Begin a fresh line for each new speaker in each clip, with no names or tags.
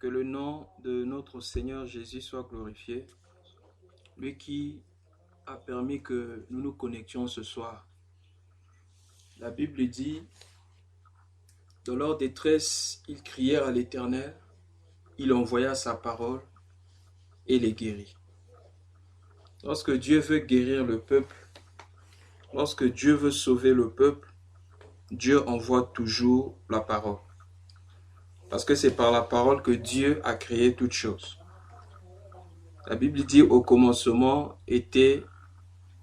Que le nom de notre Seigneur Jésus soit glorifié, lui qui a permis que nous nous connections ce soir. La Bible dit, dans leur détresse, ils crièrent à l'Éternel, il envoya sa parole et les guérit. Lorsque Dieu veut guérir le peuple, lorsque Dieu veut sauver le peuple, Dieu envoie toujours la parole. Parce que c'est par la parole que Dieu a créé toutes choses. La Bible dit au commencement était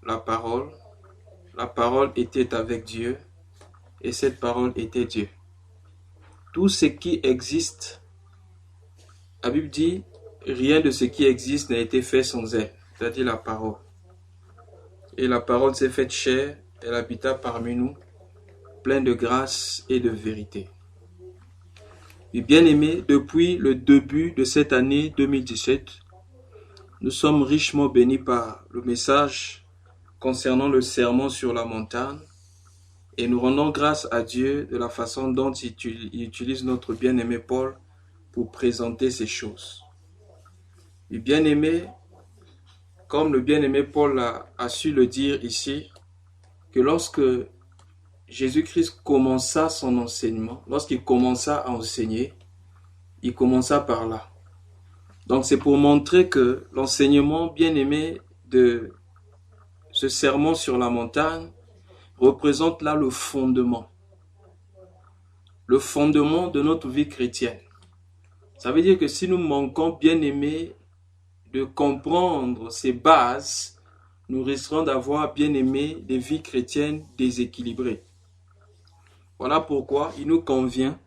la parole était avec Dieu et cette parole était Dieu. Tout ce qui existe, la Bible dit, rien de ce qui existe n'a été fait sans elle, c'est-à-dire la parole. Et la parole s'est faite chair, elle habita parmi nous, pleine de grâce et de vérité. Et bien-aimés, depuis le début de cette année 2017, nous sommes richement bénis par le message concernant le sermon sur la montagne et nous rendons grâce à Dieu de la façon dont il utilise notre bien-aimé Paul pour présenter ces choses. Et bien-aimé, comme le bien-aimé Paul a su le dire ici, que lorsque Jésus-Christ commença son enseignement, lorsqu'il commença à enseigner, il commença par là. Donc c'est pour montrer que l'enseignement bien-aimé de ce sermon sur la montagne représente là le fondement de notre vie chrétienne. Ça veut dire que si nous manquons, bien-aimés, de comprendre ces bases, nous risquerons d'avoir, bien-aimés, des vies chrétiennes déséquilibrées. Voilà pourquoi il nous convient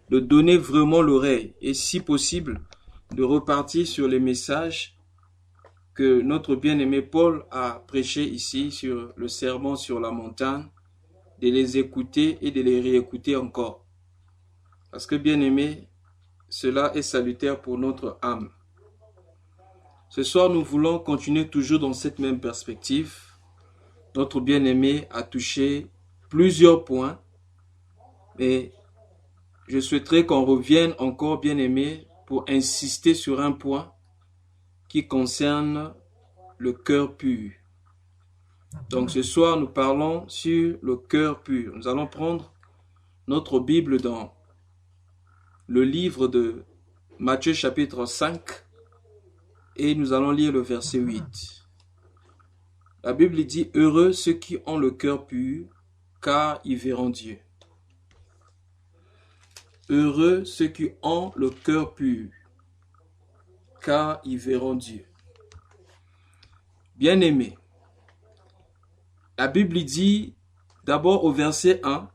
de donner vraiment l'oreille et si possible de repartir sur les messages que notre bien-aimé Paul a prêché ici sur le sermon sur la montagne, de les écouter et de les réécouter encore. Parce que bien-aimé, cela est salutaire pour notre âme. Ce soir, nous voulons continuer toujours dans cette même perspective. Notre bien-aimé a touché plusieurs points, mais je souhaiterais qu'on revienne encore, bien-aimé, pour insister sur un point qui concerne le cœur pur. Donc ce soir, nous parlons sur le cœur pur. Nous allons prendre notre Bible dans le livre de Matthieu chapitre 5 et nous allons lire le verset 8. La Bible dit « Heureux ceux qui ont le cœur pur, car ils verront Dieu. » Heureux ceux qui ont le cœur pur, car ils verront Dieu. Bien-aimés, la Bible dit d'abord au verset 1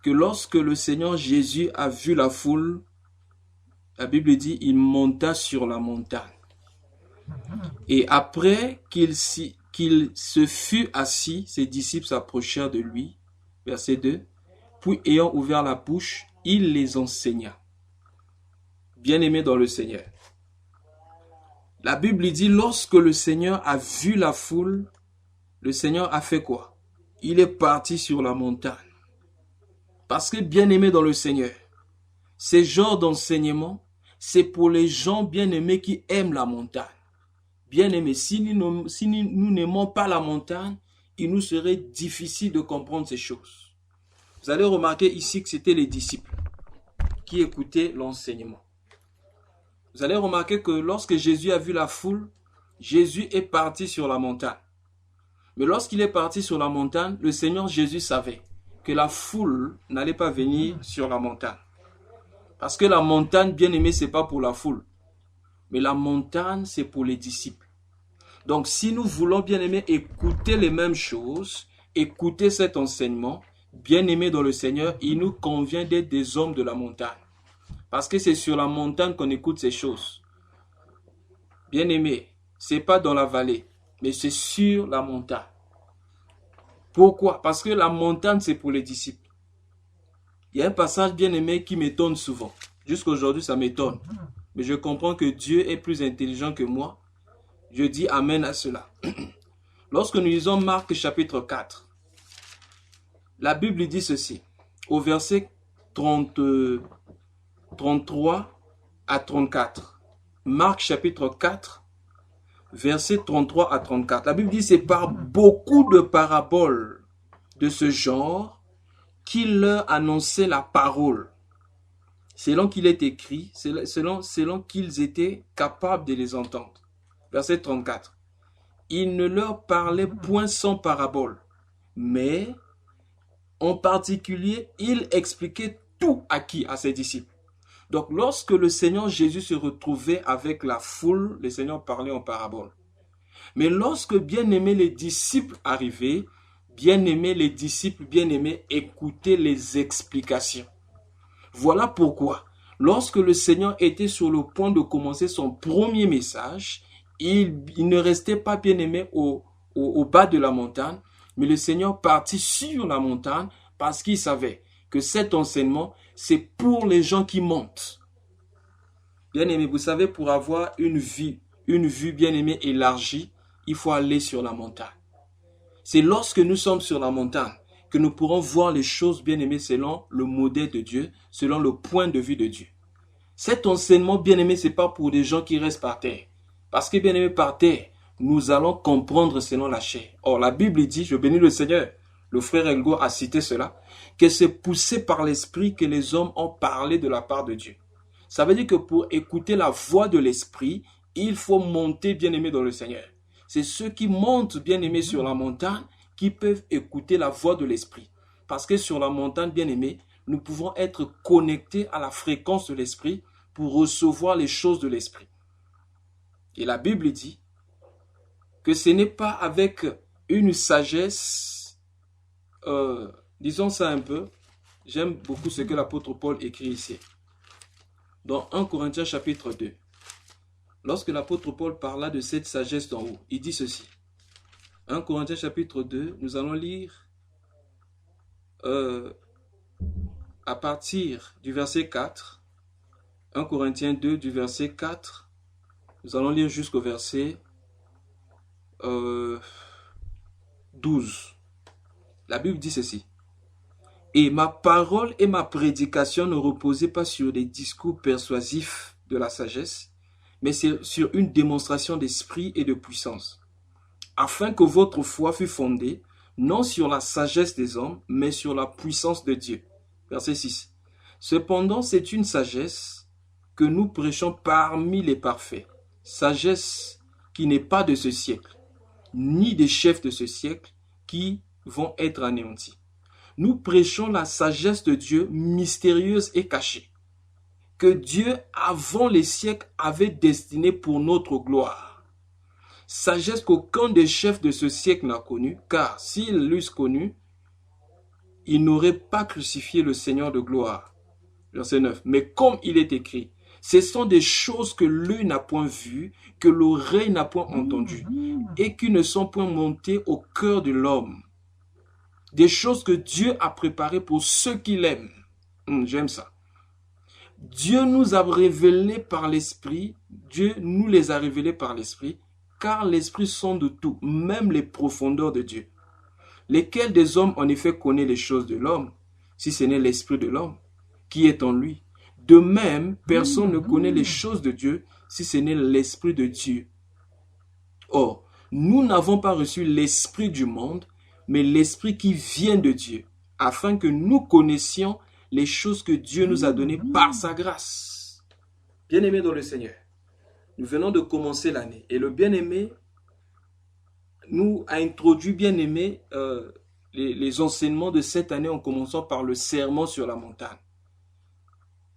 que lorsque le Seigneur Jésus a vu la foule, la Bible dit il monta sur la montagne. Et après qu'il se fut assis, ses disciples s'approchèrent de lui. Verset 2. Puis ayant ouvert la bouche, il les enseigna. Bien-aimés dans le Seigneur. La Bible dit lorsque le Seigneur a vu la foule, le Seigneur a fait quoi? Il est parti sur la montagne. Parce que bien-aimés dans le Seigneur, ces genres d'enseignement, c'est pour les gens bien-aimés qui aiment la montagne. Bien-aimés, si nous n'aimons pas la montagne, il nous serait difficile de comprendre ces choses. Vous allez remarquer ici que c'était les disciples qui écoutaient l'enseignement. Vous allez remarquer que lorsque Jésus a vu la foule, Jésus est parti sur la montagne. Mais lorsqu'il est parti sur la montagne, le Seigneur Jésus savait que la foule n'allait pas venir sur la montagne. Parce que la montagne, bien aimée, ce n'est pas pour la foule. Mais la montagne, c'est pour les disciples. Donc, si nous voulons, bien aimé, écouter les mêmes choses, écouter cet enseignement, bien aimé dans le Seigneur, il nous convient d'être des hommes de la montagne. Parce que c'est sur la montagne qu'on écoute ces choses. Bien aimé, ce n'est pas dans la vallée, mais c'est sur la montagne. Pourquoi? Parce que la montagne, c'est pour les disciples. Il y a un passage bien aimé qui m'étonne souvent. Jusqu'à aujourd'hui, ça m'étonne. Mais je comprends que Dieu est plus intelligent que moi. Je dis Amen à cela. Lorsque nous lisons Marc chapitre 4, la Bible dit ceci. Au verset 33 à 34. Marc chapitre 4, versets 33 à 34. La Bible dit, c'est par beaucoup de paraboles de ce genre qu'il leur annonçait la parole, selon qu'il est écrit, selon qu'ils étaient capables de les entendre. Verset 34. Il ne leur parlait point sans parabole, mais en particulier, il expliquait tout à qui? À ses disciples. Donc, lorsque le Seigneur Jésus se retrouvait avec la foule, le Seigneur parlait en parabole. Mais lorsque, bien-aimés, les disciples arrivaient, bien-aimés, les disciples, bien-aimés, écoutaient les explications. Voilà pourquoi, lorsque le Seigneur était sur le point de commencer son premier message, il ne restait pas, bien-aimé, au bas de la montagne, mais le Seigneur partit sur la montagne parce qu'il savait que cet enseignement, c'est pour les gens qui montent. Bien-aimé, vous savez, pour avoir une vue, bien-aimé, élargie, il faut aller sur la montagne. C'est lorsque nous sommes sur la montagne que nous pourrons voir les choses, bien-aimées, selon le modèle de Dieu, selon le point de vue de Dieu. Cet enseignement, bien-aimé, ce n'est pas pour des gens qui restent par terre. Parce que, bien-aimé, par terre, nous allons comprendre selon la chair. Or, la Bible dit, je bénis le Seigneur, le frère Elgo a cité cela, que c'est poussé par l'Esprit que les hommes ont parlé de la part de Dieu. Ça veut dire que pour écouter la voix de l'Esprit, il faut monter, bien-aimé, dans le Seigneur. C'est ceux qui montent, bien-aimés, sur la montagne qui peuvent écouter la voix de l'Esprit. Parce que sur la montagne, bien-aimés, nous pouvons être connectés à la fréquence de l'Esprit pour recevoir les choses de l'Esprit. Et la Bible dit que ce n'est pas avec une sagesse, disons ça un peu, j'aime beaucoup ce que l'apôtre Paul écrit ici. Dans 1 Corinthiens chapitre 2, lorsque l'apôtre Paul parla de cette sagesse d'en haut, il dit ceci. 1 Corinthiens chapitre 2, nous allons lire à partir du verset 4. 1 Corinthiens 2 du verset 4. Nous allons lire jusqu'au verset 12. La Bible dit ceci. Et ma parole et ma prédication ne reposaient pas sur des discours persuasifs de la sagesse, mais sur une démonstration d'esprit et de puissance, afin que votre foi fût fondée, non sur la sagesse des hommes, mais sur la puissance de Dieu. Verset 6. Cependant, c'est une sagesse que nous prêchons parmi les parfaits, sagesse qui n'est pas de ce siècle, ni des chefs de ce siècle qui vont être anéantis. Nous prêchons la sagesse de Dieu mystérieuse et cachée, que Dieu, avant les siècles, avait destinée pour notre gloire. Sagesse qu'aucun des chefs de ce siècle n'a connue, car s'ils l'eussent connue, ils n'auraient pas crucifié le Seigneur de gloire. Verset 9. Mais comme il est écrit, ce sont des choses que l'œil n'a point vues, que l'oreille n'a point entendues, et qui ne sont point montées au cœur de l'homme. Des choses que Dieu a préparées pour ceux qui l'aiment. J'aime ça. Dieu nous a révélés par l'Esprit, Dieu nous les a révélés par l'Esprit, car l'Esprit sonde tout, même les profondeurs de Dieu. Lesquels des hommes en effet connaît les choses de l'homme, si ce n'est l'Esprit de l'homme, qui est en lui. De même, personne ne connaît les choses de Dieu, si ce n'est l'Esprit de Dieu. Or, nous n'avons pas reçu l'Esprit du monde, mais l'Esprit qui vient de Dieu, afin que nous connaissions les choses que Dieu nous a données par sa grâce. Bien-aimés dans le Seigneur, nous venons de commencer l'année, et le bien-aimé nous a introduit, bien-aimé, les enseignements de cette année en commençant par le sermon sur la montagne.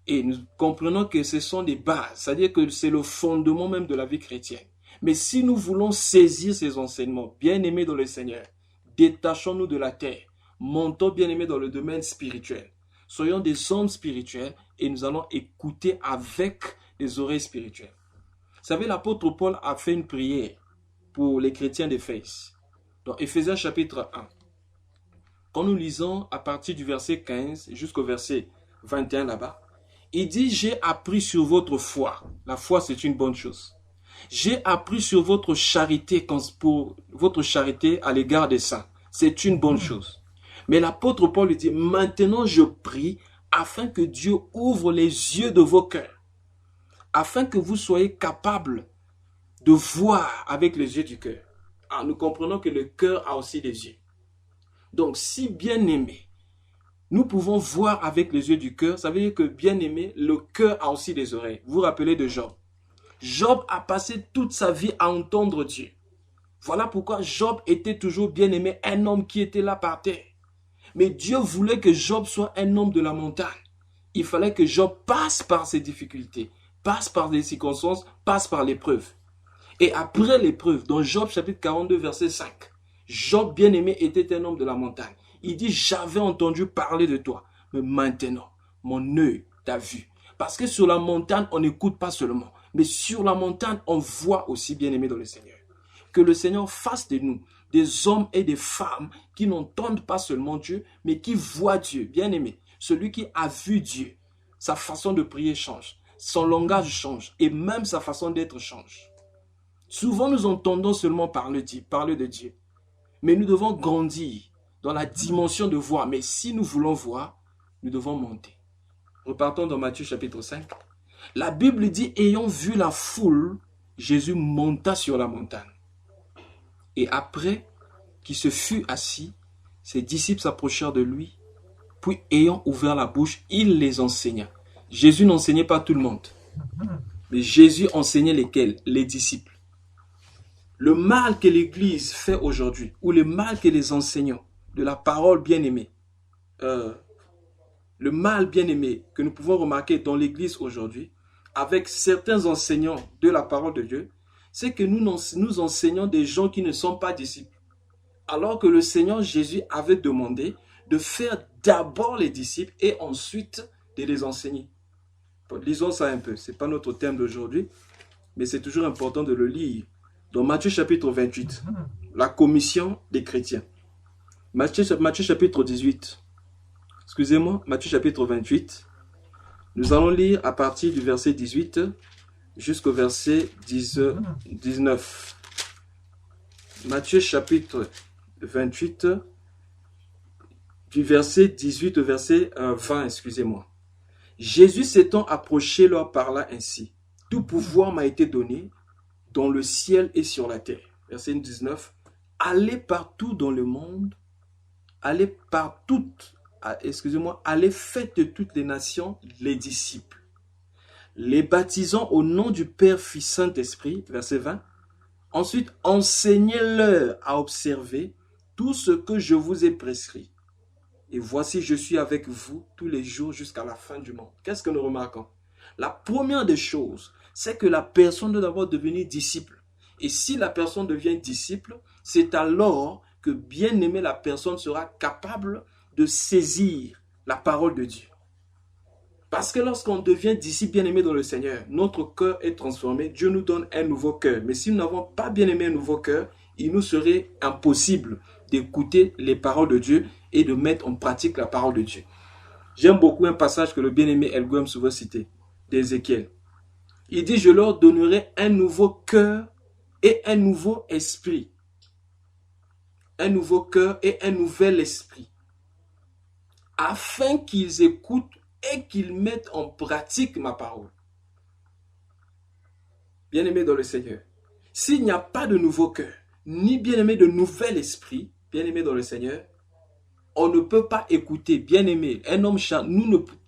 Et nous comprenons que ce sont des bases, c'est-à-dire que c'est le fondement même de la vie chrétienne. Mais si nous voulons saisir ces enseignements, bien-aimés dans le Seigneur, détachons-nous de la terre, montons, bien-aimés, dans le domaine spirituel. Soyons des hommes spirituels et nous allons écouter avec des oreilles spirituelles. Vous savez, l'apôtre Paul a fait une prière pour les chrétiens d'Éphèse. Dans Éphésiens chapitre 1, quand nous lisons à partir du verset 15 jusqu'au verset 21 là-bas, il dit « J'ai appris sur votre foi ». La foi, c'est une bonne chose. « J'ai appris sur votre charité, pour votre charité à l'égard des saints ». C'est une bonne chose. Mais l'apôtre Paul dit « Maintenant je prie afin que Dieu ouvre les yeux de vos cœurs, afin que vous soyez capables de voir avec les yeux du cœur. Ah, nous comprenons que le cœur a aussi des yeux. Donc, si bien-aimé, nous pouvons voir avec les yeux du cœur, ça veut dire que bien-aimé, le cœur a aussi des oreilles. Vous vous rappelez de Job. Job a passé toute sa vie à entendre Dieu. Voilà pourquoi Job était toujours bien-aimé, un homme qui était là par terre. Mais Dieu voulait que Job soit un homme de la montagne. Il fallait que Job passe par ses difficultés, passe par des circonstances, passe par l'épreuve. Et après l'épreuve, dans Job chapitre 42, verset 5, Job bien-aimé était un homme de la montagne. Il dit, j'avais entendu parler de toi, mais maintenant, mon œil t'a vu. Parce que sur la montagne, on n'écoute pas seulement, mais sur la montagne, on voit aussi bien-aimé dans le Seigneur. Que le Seigneur fasse de nous des hommes et des femmes qui n'entendent pas seulement Dieu, mais qui voient Dieu. Bien-aimé, celui qui a vu Dieu, sa façon de prier change, son langage change, et même sa façon d'être change. Souvent, nous entendons seulement parler de Dieu. Mais nous devons grandir dans la dimension de voir. Mais si nous voulons voir, nous devons monter. Repartons dans Matthieu chapitre 5. La Bible dit, ayant vu la foule, Jésus monta sur la montagne. Et après qu'il se fut assis, ses disciples s'approchèrent de lui. Puis, ayant ouvert la bouche, il les enseigna. Jésus n'enseignait pas tout le monde. Mais Jésus enseignait lesquels? Les disciples. Le mal que l'Église fait aujourd'hui, ou le mal que les enseignants de la parole bien-aimée, le mal bien-aimé que nous pouvons remarquer dans l'Église aujourd'hui, avec certains enseignants de la parole de Dieu, c'est que nous enseignons des gens qui ne sont pas disciples. Alors que le Seigneur Jésus avait demandé de faire d'abord les disciples et ensuite de les enseigner. Lisons ça un peu, ce n'est pas notre thème d'aujourd'hui, mais c'est toujours important de le lire. Dans Matthieu chapitre 28, la commission des chrétiens. Matthieu chapitre 18. Excusez-moi, Matthieu chapitre 28. Nous allons lire à partir du verset 18 jusqu'au verset 19. Matthieu chapitre 28, du verset 18 au verset 20, excusez-moi. Jésus s'étant approché leur parla ainsi. Tout pouvoir m'a été donné dans le ciel et sur la terre. Verset 19. Allez partout dans le monde, allez faites de toutes les nations les disciples, les baptisant au nom du Père, Fils, Saint-Esprit. Verset 20. Ensuite, enseignez-leur à observer tout ce que je vous ai prescrit. Et voici, je suis avec vous tous les jours jusqu'à la fin du monde. Qu'est-ce que nous remarquons? La première des choses, c'est que la personne doit d'abord devenir disciple. Et si la personne devient disciple, c'est alors que bien aimé la personne sera capable de saisir la parole de Dieu. Parce que lorsqu'on devient disciple bien aimé dans le Seigneur, notre cœur est transformé, Dieu nous donne un nouveau cœur. Mais si nous n'avons pas bien aimé un nouveau cœur, il nous serait impossible d'écouter les paroles de Dieu et de mettre en pratique la parole de Dieu. J'aime beaucoup un passage que le bien-aimé Elgouem souvent cité, d'Ézéchiel. Il dit, je leur donnerai un nouveau cœur et un nouveau esprit. Un nouveau cœur et un nouvel esprit. Afin qu'ils écoutent et qu'ils mettent en pratique ma parole. Bien-aimé dans le Seigneur, s'il n'y a pas de nouveau cœur, ni bien-aimé de nouvel esprit, bien-aimé dans le Seigneur, on ne peut pas écouter, bien-aimé, un homme chante,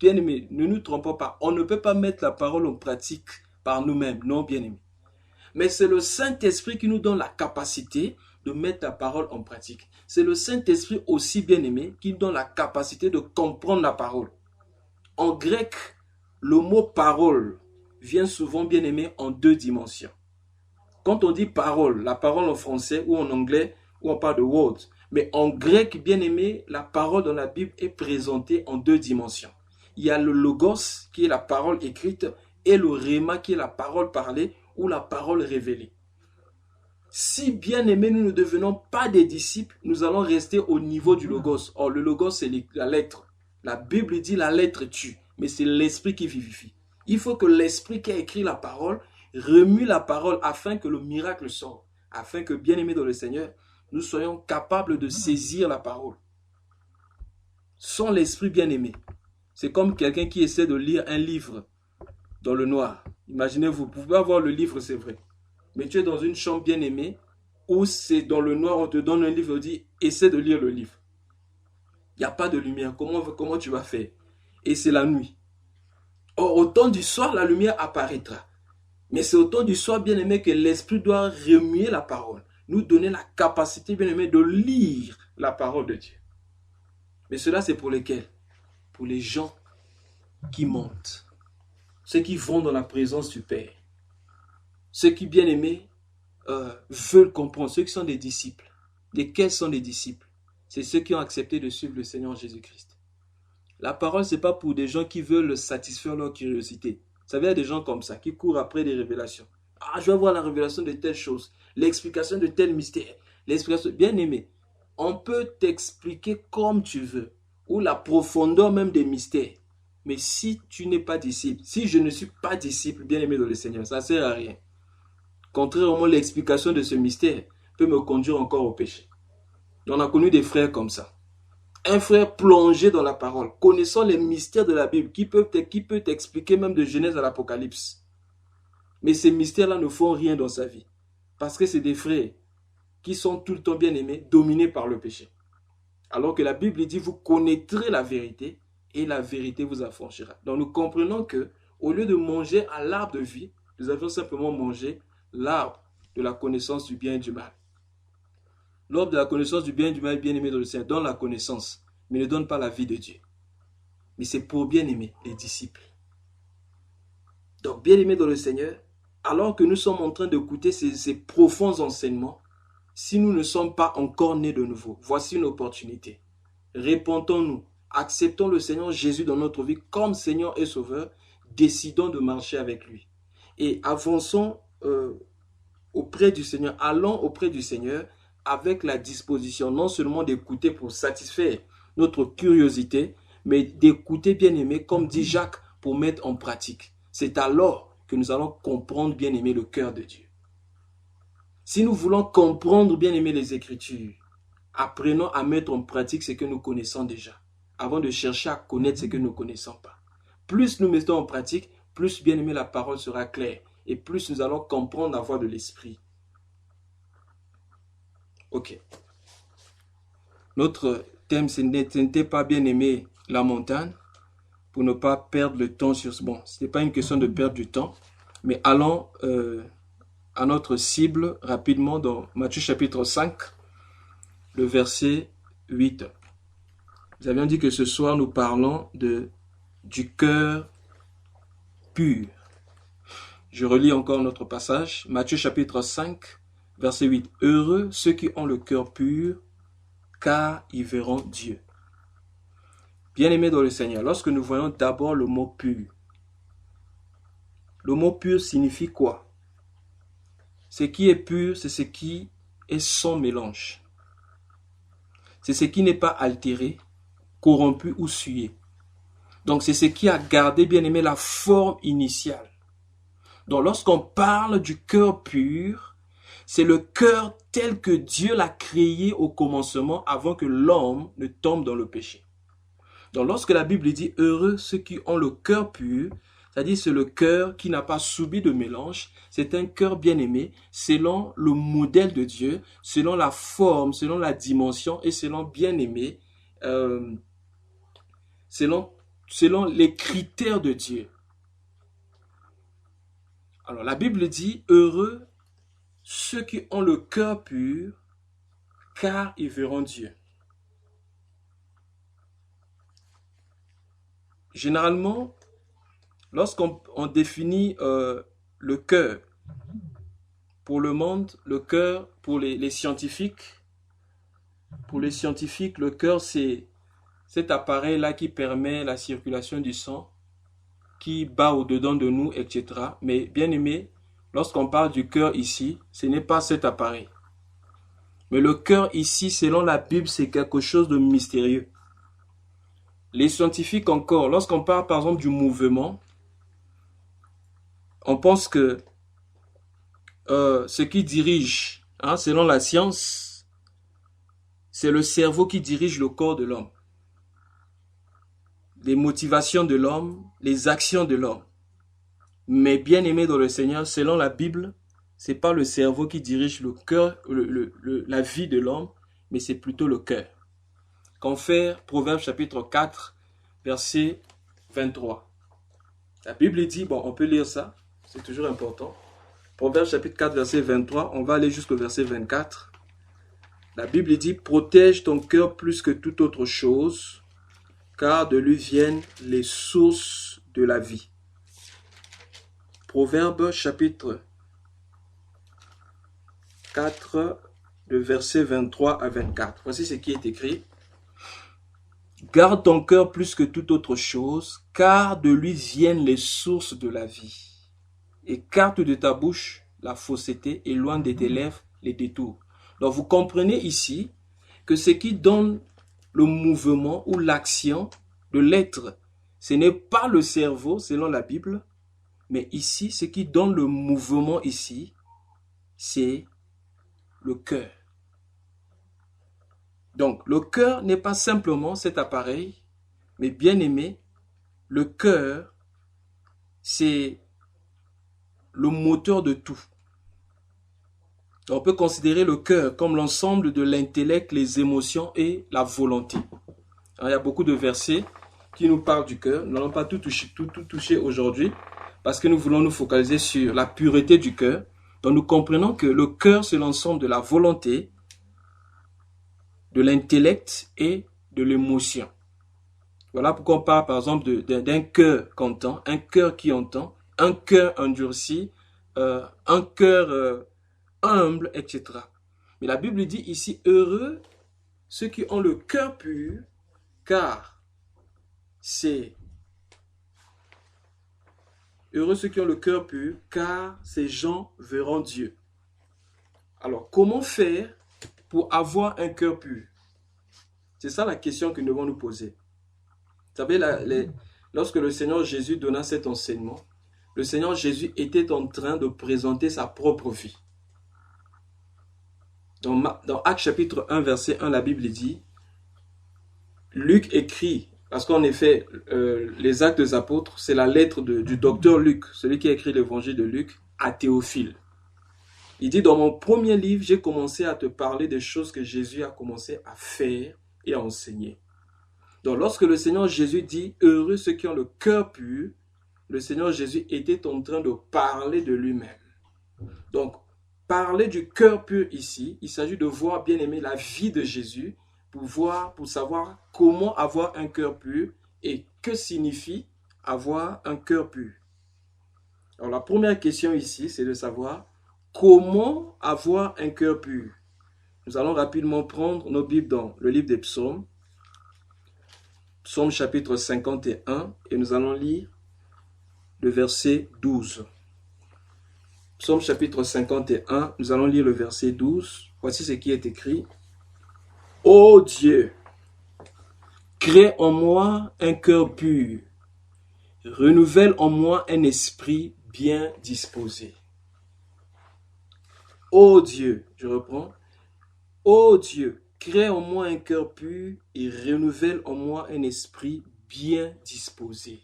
bien-aimé, ne nous trompons pas, on ne peut pas mettre la parole en pratique par nous-mêmes, non bien-aimé. Mais c'est le Saint-Esprit qui nous donne la capacité de mettre la parole en pratique. C'est le Saint-Esprit aussi bien-aimé qui nous donne la capacité de comprendre la parole. En grec, le mot parole vient souvent bien-aimé en deux dimensions. Quand on dit parole, la parole en français ou en anglais, où on parle de words, mais en grec, bien-aimé, la parole dans la Bible est présentée en deux dimensions. Il y a le logos, qui est la parole écrite, et le rhéma, qui est la parole parlée ou la parole révélée. Si, bien-aimé, nous ne devenons pas des disciples, nous allons rester au niveau du logos. Or, le logos, c'est la lettre. La Bible dit la lettre tue, mais c'est l'esprit qui vivifie. Il faut que l'esprit qui a écrit la parole remue la parole afin que le miracle sorte, afin que, bien-aimé dans le Seigneur, nous soyons capables de saisir la parole. Sans l'esprit bien-aimé, c'est comme quelqu'un qui essaie de lire un livre dans le noir. Imaginez-vous, vous pouvez avoir le livre, c'est vrai. Mais tu es dans une chambre bien aimée, où c'est dans le noir, on te donne un livre, on dit, essaie de lire le livre. Il n'y a pas de lumière. Comment tu vas faire? Et c'est la nuit. Or, au temps du soir, la lumière apparaîtra. Mais c'est au temps du soir, bien aimé, que l'Esprit doit remuer la parole. Nous donner la capacité, bien aimé, de lire la parole de Dieu. Mais cela, c'est pour lesquels? Pour les gens qui montent. Ceux qui vont dans la présence du Père. Ceux qui, bien aimés, veulent comprendre. Ceux qui sont des disciples. Lesquels sont des disciples? C'est ceux qui ont accepté de suivre le Seigneur Jésus-Christ. La parole, ce n'est pas pour des gens qui veulent satisfaire leur curiosité. Vous savez, il y a des gens comme ça qui courent après des révélations. Ah, je vais voir la révélation de telle chose, l'explication de tel mystère, l'explication. Bien aimé, on peut t'expliquer comme tu veux, ou la profondeur même des mystères. Mais si tu n'es pas disciple, si je ne suis pas disciple, bien aimé dans le Seigneur, ça ne sert à rien. Contrairement, l'explication de ce mystère peut me conduire encore au péché. On a connu des frères comme ça. Un frère plongé dans la parole, connaissant les mystères de la Bible, qui peut t'expliquer même de Genèse à l'Apocalypse. Mais ces mystères-là ne font rien dans sa vie. Parce que c'est des frères qui sont tout le temps bien aimés, dominés par le péché. Alors que la Bible dit, vous connaîtrez la vérité et la vérité vous affranchira. Donc nous comprenons que, au lieu de manger à l'arbre de vie, nous avions simplement mangé l'arbre de la connaissance du bien et du mal. L'arbre de la connaissance du bien et du mal, bien aimé dans le Seigneur, donne la connaissance, mais ne donne pas la vie de Dieu. Mais c'est pour bien aimer les disciples. Donc, bien aimé dans le Seigneur, alors que nous sommes en train d'écouter ces profonds enseignements, si nous ne sommes pas encore nés de nouveau, voici une opportunité. Répentons-nous, acceptons le Seigneur Jésus dans notre vie comme Seigneur et Sauveur, décidons de marcher avec lui. Et avançons auprès du Seigneur, allons auprès du Seigneur avec la disposition non seulement d'écouter pour satisfaire notre curiosité, mais d'écouter, bien aimé, comme dit Jacques, pour mettre en pratique. C'est alors que nous allons comprendre, bien aimé, le cœur de Dieu. Si nous voulons comprendre, bien aimé, les Écritures, apprenons à mettre en pratique ce que nous connaissons déjà, avant de chercher à connaître ce que nous ne connaissons pas. Plus nous mettons en pratique, plus, bien aimé, la parole sera claire, et plus nous allons comprendre la voix de l'Esprit. Ok. Notre thème, ce n'était pas, bien aimé, la montagne, pour ne pas perdre le temps sur ce... Bon, ce n'est pas une question de perdre du temps, mais allons à notre cible rapidement dans Matthieu chapitre 5, le verset 8. Nous avions dit que ce soir, nous parlons du cœur pur. Je relis encore notre passage, Matthieu chapitre 5, verset 8. Heureux ceux qui ont le cœur pur, car ils verront Dieu. Bien-aimés dans le Seigneur, lorsque nous voyons d'abord le mot pur, le mot pur signifie quoi? Ce qui est pur, c'est ce qui est sans mélange. C'est ce qui n'est pas altéré, corrompu ou souillé. Donc c'est ce qui a gardé, bien-aimé, la forme initiale. Donc lorsqu'on parle du cœur pur, c'est le cœur tel que Dieu l'a créé au commencement avant que l'homme ne tombe dans le péché. Donc lorsque la Bible dit « Heureux ceux qui ont le cœur pur », c'est-à-dire c'est le cœur qui n'a pas subi de mélange, c'est un cœur bien-aimé selon le modèle de Dieu, selon la forme, selon la dimension et selon bien-aimé, selon les critères de Dieu. Alors la Bible dit « Heureux ceux qui ont le cœur pur, car ils verront Dieu ». Généralement, lorsqu'on définit le cœur pour le monde, le cœur pour les scientifiques, le cœur c'est cet appareil-là qui permet la circulation du sang, qui bat au-dedans de nous, etc. Mais bien aimé, lorsqu'on parle du cœur ici, ce n'est pas cet appareil. Mais le cœur ici, selon la Bible, c'est quelque chose de mystérieux. Les scientifiques encore, lorsqu'on parle par exemple du mouvement, on pense que ce qui dirige, selon la science, c'est le cerveau qui dirige le corps de l'homme. Les motivations de l'homme, les actions de l'homme. Mais bien aimé dans le Seigneur, selon la Bible, c'est pas le cerveau qui dirige le cœur, la vie de l'homme, mais c'est plutôt le cœur. Confère Proverbes chapitre 4, verset 23. La Bible dit, bon, on peut lire ça, c'est toujours important. Proverbes chapitre 4, verset 23, on va aller jusqu'au verset 24. La Bible dit, protège ton cœur plus que toute autre chose, car de lui viennent les sources de la vie. Proverbes chapitre 4, de verset 23 à 24. Voici ce qui est écrit. Garde ton cœur plus que toute autre chose, car de lui viennent les sources de la vie. Écarte de ta bouche la fausseté, éloigne de tes lèvres les détours. Donc vous comprenez ici que ce qui donne le mouvement ou l'action de l'être, ce n'est pas le cerveau selon la Bible, mais ici, ce qui donne le mouvement ici, c'est le cœur. Donc, le cœur n'est pas simplement cet appareil, mais bien aimé, le cœur, c'est le moteur de tout. On peut considérer le cœur comme l'ensemble de l'intellect, les émotions et la volonté. Alors, il y a beaucoup de versets qui nous parlent du cœur. Nous n'allons pas tout toucher aujourd'hui parce que nous voulons nous focaliser sur la pureté du cœur. Donc, nous comprenons que le cœur, c'est l'ensemble de la volonté, de l'intellect et de l'émotion. Voilà pourquoi on parle par exemple d'un cœur qu'entend, un cœur qui entend, un cœur endurci, un cœur humble, etc. Mais la Bible dit ici, heureux ceux qui ont le cœur pur, car c'est heureux ceux qui ont le cœur pur, car ces gens verront Dieu. Alors, comment faire pour avoir un cœur pur? C'est ça la question que nous devons nous poser. Vous savez, lorsque le Seigneur Jésus donna cet enseignement, le Seigneur Jésus était en train de présenter sa propre vie. Dans Actes chapitre 1, verset 1, la Bible dit, Luc écrit, parce qu'en effet, les Actes des Apôtres, c'est la lettre du docteur Luc, celui qui a écrit l'évangile de Luc, à Théophile. Il dit, dans mon premier livre, j'ai commencé à te parler des choses que Jésus a commencé à faire et à enseigner. Donc, lorsque le Seigneur Jésus dit, heureux ceux qui ont le cœur pur, le Seigneur Jésus était en train de parler de lui-même. Donc, parler du cœur pur ici, il s'agit de voir, bien aimé, la vie de Jésus pour savoir comment avoir un cœur pur et que signifie avoir un cœur pur. Alors, la première question ici, c'est de savoir comment avoir un cœur pur. Nous allons rapidement prendre nos Bibles dans le livre des Psaumes, Psaume chapitre 51, et nous allons lire le verset 12. Psaume chapitre 51, nous allons lire le verset 12. Voici ce qui est écrit. Ô Dieu, crée en moi un cœur pur, renouvelle en moi un esprit bien disposé. Ô Dieu, je reprends. Ô Dieu, crée en moi un cœur pur et renouvelle en moi un esprit bien disposé.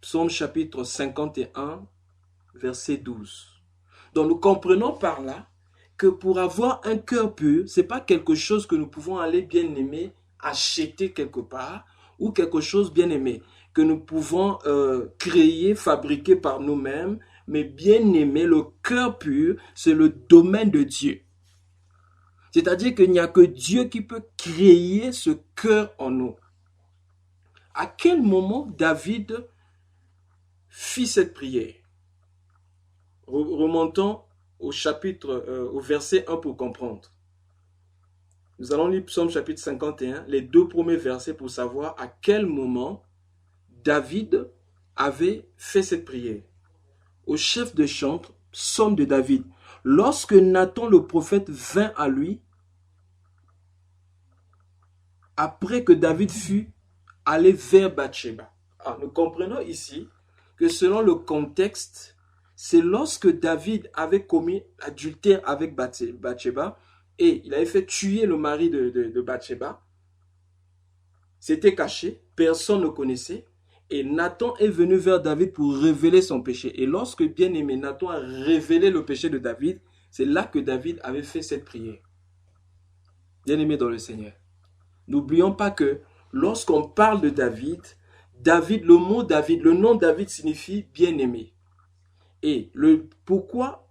Psaume chapitre 51, verset 12. Donc nous comprenons par là que pour avoir un cœur pur, ce n'est pas quelque chose que nous pouvons aller bien aimer, acheter quelque part, ou quelque chose bien aimé, que nous pouvons créer, fabriquer par nous-mêmes, mais bien aimé, le cœur pur, c'est le domaine de Dieu. C'est-à-dire qu'il n'y a que Dieu qui peut créer ce cœur en nous. À quel moment David fit cette prière? Remontons au verset 1 pour comprendre. Nous allons lire Psaume chapitre 51, les 2 premiers versets pour savoir à quel moment David avait fait cette prière. Au chef de chantre, Psaume de David. Lorsque Nathan le prophète vint à lui, après que David fut allé vers Bathsheba. Alors, nous comprenons ici que selon le contexte, c'est lorsque David avait commis adultère avec Bathsheba et il avait fait tuer le mari de Bathsheba. C'était caché, personne ne connaissait. Et Nathan est venu vers David pour révéler son péché. Et lorsque, bien-aimé, Nathan a révélé le péché de David, c'est là que David avait fait cette prière. Bien-aimé dans le Seigneur. N'oublions pas que lorsqu'on parle de David, le mot David, le nom David signifie bien-aimé. Et pourquoi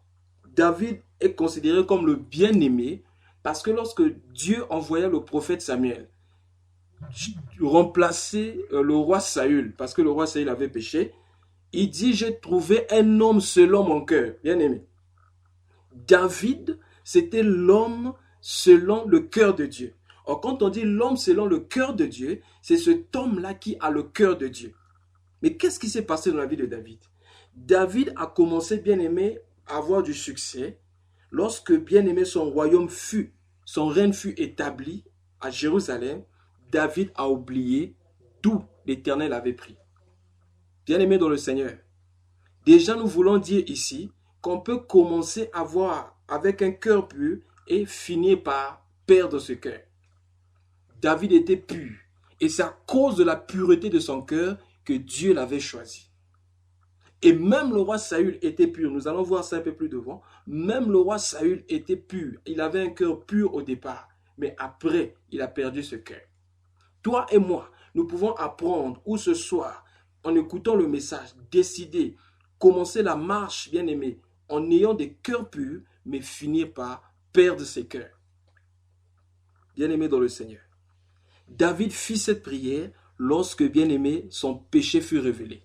David est considéré comme le bien-aimé? Parce que lorsque Dieu envoya le prophète Samuel remplacer le roi Saül, parce que le roi Saül avait péché, il dit, j'ai trouvé un homme selon mon cœur. Bien-aimé. David, c'était l'homme selon le cœur de Dieu. Or, quand on dit l'homme selon le cœur de Dieu, c'est cet homme-là qui a le cœur de Dieu. Mais qu'est-ce qui s'est passé dans la vie de David? David a commencé, bien-aimé, à avoir du succès lorsque, bien-aimé, son règne fut établi à Jérusalem. David a oublié d'où l'Éternel avait pris. Bien-aimé dans le Seigneur, déjà nous voulons dire ici qu'on peut commencer à voir avec un cœur pur et finir par perdre ce cœur. David était pur et c'est à cause de la pureté de son cœur que Dieu l'avait choisi. Et même le roi Saül était pur. Nous allons voir ça un peu plus devant. Même le roi Saül était pur. Il avait un cœur pur au départ. Mais après, il a perdu ce cœur. Toi et moi, nous pouvons apprendre ou ce soir, en écoutant le message, décider, commencer la marche, bien-aimé, en ayant des cœurs purs, mais finir par perdre ses cœurs. Bien-aimé dans le Seigneur. David fit cette prière lorsque, bien-aimé, son péché fut révélé.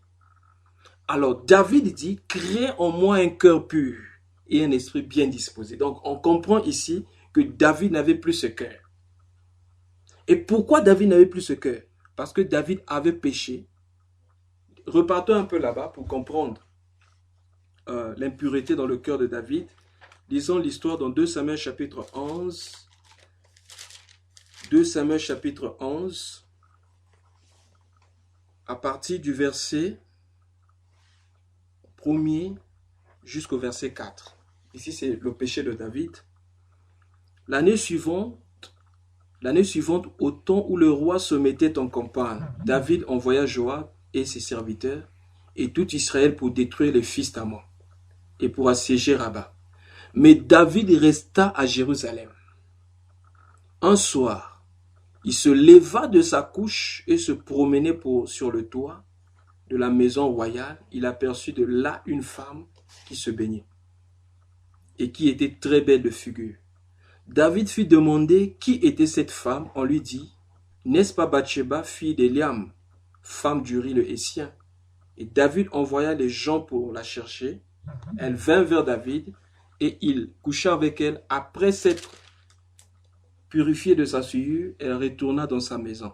Alors, David dit, crée en moi un cœur pur et un esprit bien disposé. Donc, on comprend ici que David n'avait plus ce cœur. Et pourquoi David n'avait plus ce cœur? Parce que David avait péché. Repartons un peu là-bas pour comprendre l'impureté dans le cœur de David. Lisons l'histoire dans 2 Samuel chapitre 11. 2 Samuel chapitre 11, à partir du verset 1er jusqu'au verset 4. Ici, c'est le péché de David. L'année suivante, au temps où le roi se mettait en campagne, David envoya Joab et ses serviteurs et tout Israël pour détruire les fils d'Ammon et pour assiéger Rabat. Mais David resta à Jérusalem. Un soir, il se leva de sa couche et se promenait sur le toit de la maison royale. Il aperçut de là une femme qui se baignait et qui était très belle de figure. David fit demander qui était cette femme. On lui dit, n'est-ce pas Bathsheba, fille d'Eliam, femme d'Uri le Hétien? Et David envoya les gens pour la chercher. Elle vint vers David et il coucha avec elle. Après s'être purifiée de sa souillure, elle retourna dans sa maison.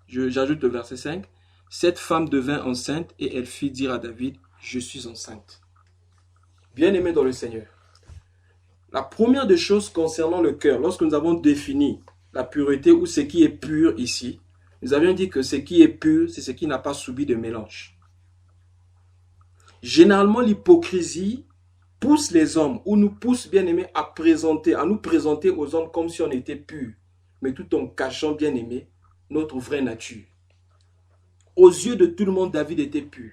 J'ajoute le verset 5. Cette femme devint enceinte et elle fit dire à David, je suis enceinte. Bien-aimé dans le Seigneur, la première des choses concernant le cœur, lorsque nous avons défini la pureté ou ce qui est pur ici, nous avions dit que ce qui est pur, c'est ce qui n'a pas subi de mélange. Généralement, l'hypocrisie pousse les hommes ou nous pousse, bien-aimés, à nous présenter aux hommes comme si on était pur, mais tout en cachant, bien-aimés, notre vraie nature. Aux yeux de tout le monde, David était pur.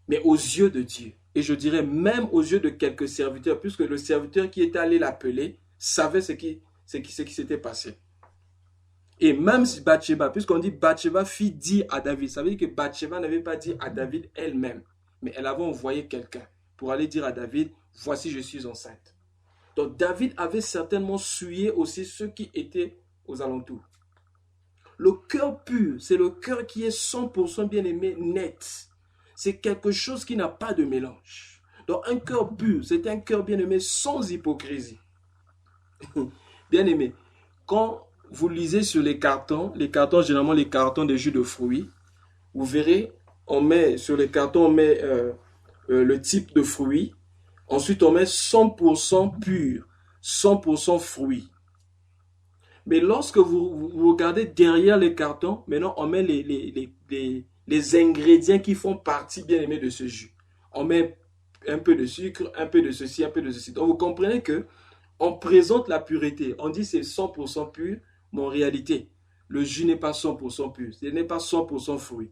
Mais aux yeux de Dieu, et je dirais même aux yeux de quelques serviteurs, puisque le serviteur qui était allé l'appeler savait ce qui s'était passé. Et même si Bathsheba, puisqu'on dit Bathsheba fit dire à David, ça veut dire que Bathsheba n'avait pas dit à David elle-même, mais elle avait envoyé quelqu'un pour aller dire à David, voici je suis enceinte. Donc David avait certainement souillé aussi ceux qui étaient aux alentours. Le cœur pur, c'est le cœur qui est 100% bien-aimé, net. C'est quelque chose qui n'a pas de mélange. Donc un cœur pur, c'est un cœur bien-aimé sans hypocrisie. Bien-aimé, quand vous lisez sur les cartons, généralement les cartons de jus de fruits, vous verrez, sur les cartons, on met le type de fruit. Ensuite, on met 100% pur, 100% fruit. Mais lorsque vous regardez derrière les cartons, maintenant, on met les ingrédients qui font partie, bien aimé, de ce jus. On met un peu de sucre, un peu de ceci, un peu de ceci. Donc, vous comprenez que on présente la pureté. On dit c'est 100% pur, mais en réalité, le jus n'est pas 100% pur, ce n'est pas 100% fruit.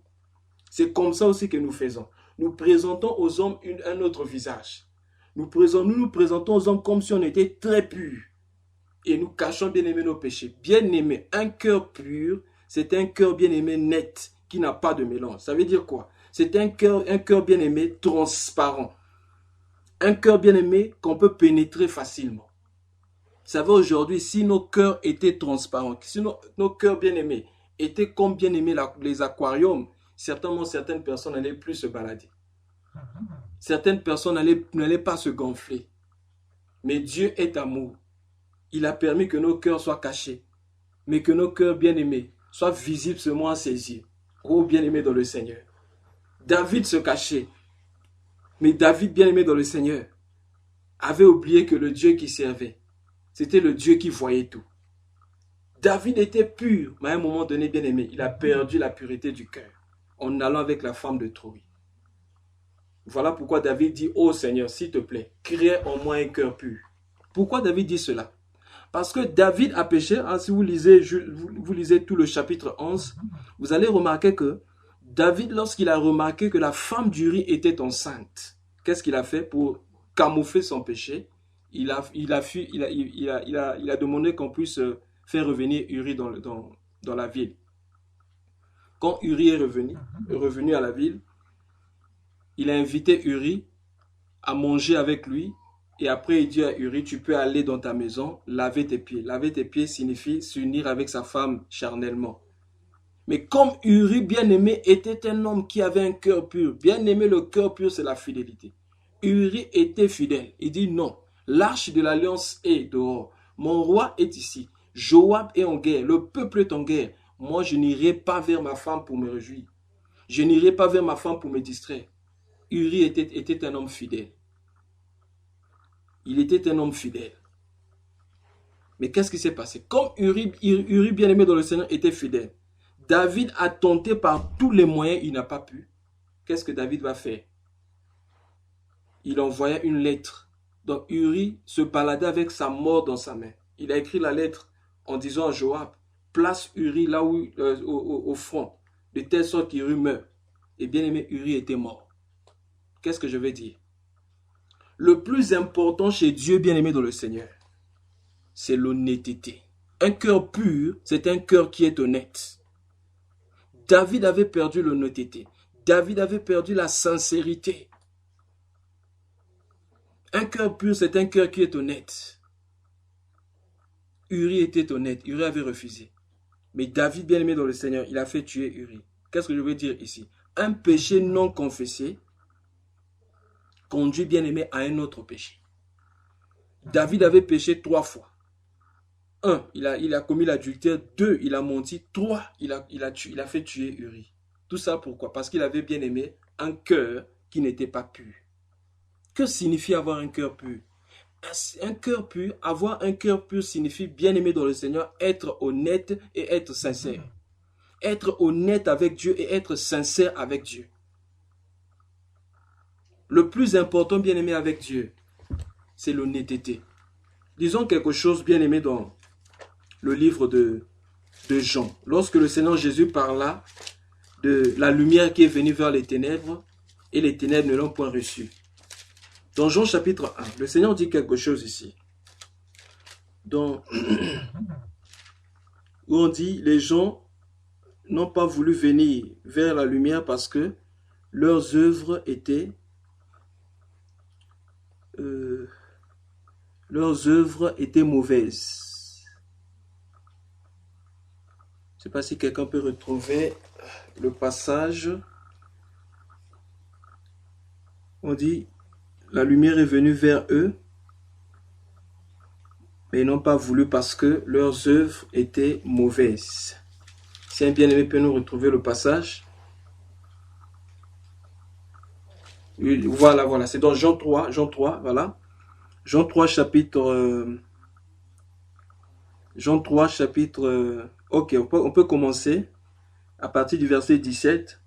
C'est comme ça aussi que nous faisons. Nous présentons aux hommes un autre visage. Nous nous présentons aux hommes comme si on était très purs. Et nous cachons, bien aimé, nos péchés. Bien aimé, un cœur pur, c'est un cœur bien aimé net, qui n'a pas de mélange. Ça veut dire quoi? C'est un cœur bien aimé transparent. Un cœur bien aimé qu'on peut pénétrer facilement. Vous savez, aujourd'hui, si nos cœurs étaient transparents, si nos cœurs bien aimés étaient comme bien aimés les aquariums, certainement certaines personnes n'allaient plus se balader. Certaines personnes n'allaient pas se gonfler. Mais Dieu est amour. Il a permis que nos cœurs soient cachés, mais que nos cœurs bien-aimés soient visibles seulement à ses yeux. Oh, bien-aimé dans le Seigneur. David se cachait, mais David, bien-aimé dans le Seigneur, avait oublié que le Dieu qu'il servait, c'était le Dieu qui voyait tout. David était pur, mais à un moment donné, bien-aimé, il a perdu la pureté du cœur en allant avec la femme de Troï. Voilà pourquoi David dit, oh Seigneur, s'il te plaît, crée en moi un cœur pur. Pourquoi David dit cela? Parce que David a péché. Hein, si vous lisez tout le chapitre 11, vous allez remarquer que David, lorsqu'il a remarqué que la femme d'Uri était enceinte, qu'est-ce qu'il a fait pour camoufler son péché? Il a demandé qu'on puisse faire revenir Uri dans la ville. Quand Uri est revenu à la ville, il a invité Uri à manger avec lui. Et après, il dit à Uri, tu peux aller dans ta maison, laver tes pieds. Laver tes pieds signifie s'unir avec sa femme charnellement. Mais comme Uri, bien-aimé, était un homme qui avait un cœur pur. Bien-aimé, le cœur pur, c'est la fidélité. Uri était fidèle. Il dit non, l'arche de l'alliance est dehors. Mon roi est ici. Joab est en guerre. Le peuple est en guerre. Moi, je n'irai pas vers ma femme pour me réjouir. Je n'irai pas vers ma femme pour me distraire. Uri était un homme fidèle. Il était un homme fidèle. Mais qu'est-ce qui s'est passé? Comme Uri bien-aimé dans le Seigneur, était fidèle, David a tenté par tous les moyens, il n'a pas pu. Qu'est-ce que David va faire? Il envoya une lettre. Donc Uri se baladait avec sa mort dans sa main. Il a écrit la lettre en disant à Joab, place Uri là où, au front, de telle sorte qu'Uri meurt. Et bien-aimé, Uri était mort. Qu'est-ce que je vais dire? Le plus important chez Dieu, bien-aimé dans le Seigneur, c'est l'honnêteté. Un cœur pur, c'est un cœur qui est honnête. David avait perdu l'honnêteté. David avait perdu la sincérité. Un cœur pur, c'est un cœur qui est honnête. Uri était honnête. Uri avait refusé. Mais David, bien-aimé dans le Seigneur, il a fait tuer Uri. Qu'est-ce que je veux dire ici? Un péché non confessé conduit, bien-aimé, à un autre péché. David avait péché 3 fois. 1, il a commis l'adultère. 2, il a menti. 3, il a fait tuer Uri. Tout ça pourquoi? Parce qu'il avait, bien-aimé, un cœur qui n'était pas pur. Que signifie avoir un cœur pur? Un cœur pur, avoir un cœur pur signifie, bien-aimé dans le Seigneur, être honnête et être sincère. Être honnête avec Dieu et être sincère avec Dieu. Le plus important, bien-aimé, avec Dieu, c'est l'honnêteté. Disons quelque chose, bien-aimé, dans le livre de Jean. Lorsque le Seigneur Jésus parla de la lumière qui est venue vers les ténèbres, et les ténèbres ne l'ont point reçue. Dans Jean chapitre 1, le Seigneur dit quelque chose ici. Où on dit, les gens n'ont pas voulu venir vers la lumière parce que leurs œuvres étaient mauvaises. Je ne sais pas si quelqu'un peut retrouver le passage. On dit, la lumière est venue vers eux, mais ils n'ont pas voulu parce que leurs œuvres étaient mauvaises. Si un bien-aimé peut nous retrouver le passage. Voilà, c'est dans Jean 3, voilà. Jean 3 chapitre... ok, on peut commencer à partir du verset 17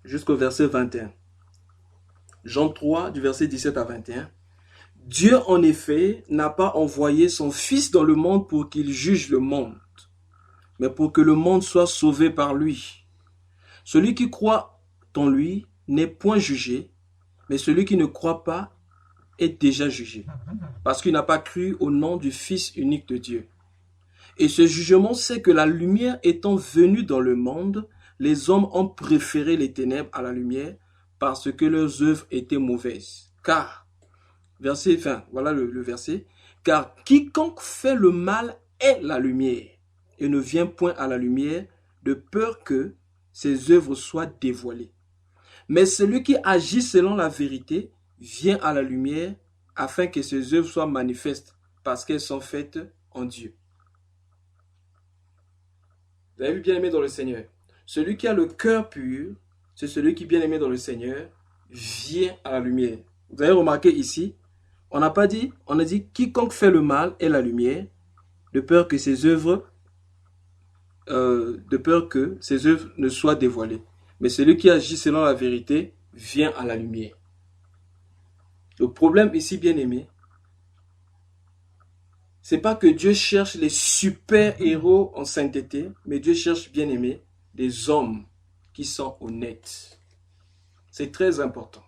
jusqu'au verset 21. Jean 3, du verset 17 à 21. Dieu, en effet, n'a pas envoyé son Fils dans le monde pour qu'il juge le monde, mais pour que le monde soit sauvé par lui. Celui qui croit en lui n'est point jugé, mais celui qui ne croit pas est déjà jugé, parce qu'il n'a pas cru au nom du Fils unique de Dieu. Et ce jugement, c'est que la lumière étant venue dans le monde, les hommes ont préféré les ténèbres à la lumière, parce que leurs œuvres étaient mauvaises. Car, voilà le verset, car quiconque fait le mal est la lumière, et ne vient point à la lumière, de peur que ses œuvres soient dévoilées. Mais celui qui agit selon la vérité vient à la lumière, afin que ses œuvres soient manifestes, parce qu'elles sont faites en Dieu. Vous avez vu, bien-aimé dans le Seigneur, celui qui a le cœur pur, c'est celui qui, bien-aimé dans le Seigneur, vient à la lumière. Vous avez remarqué ici, on n'a pas dit, on a dit quiconque fait le mal est la lumière, de peur que ses œuvres ne soient dévoilées. Mais celui qui agit selon la vérité vient à la lumière. Le problème ici, bien-aimé, c'est pas que Dieu cherche les super-héros en sainteté, mais Dieu cherche, bien-aimé, des hommes qui sont honnêtes. C'est très important.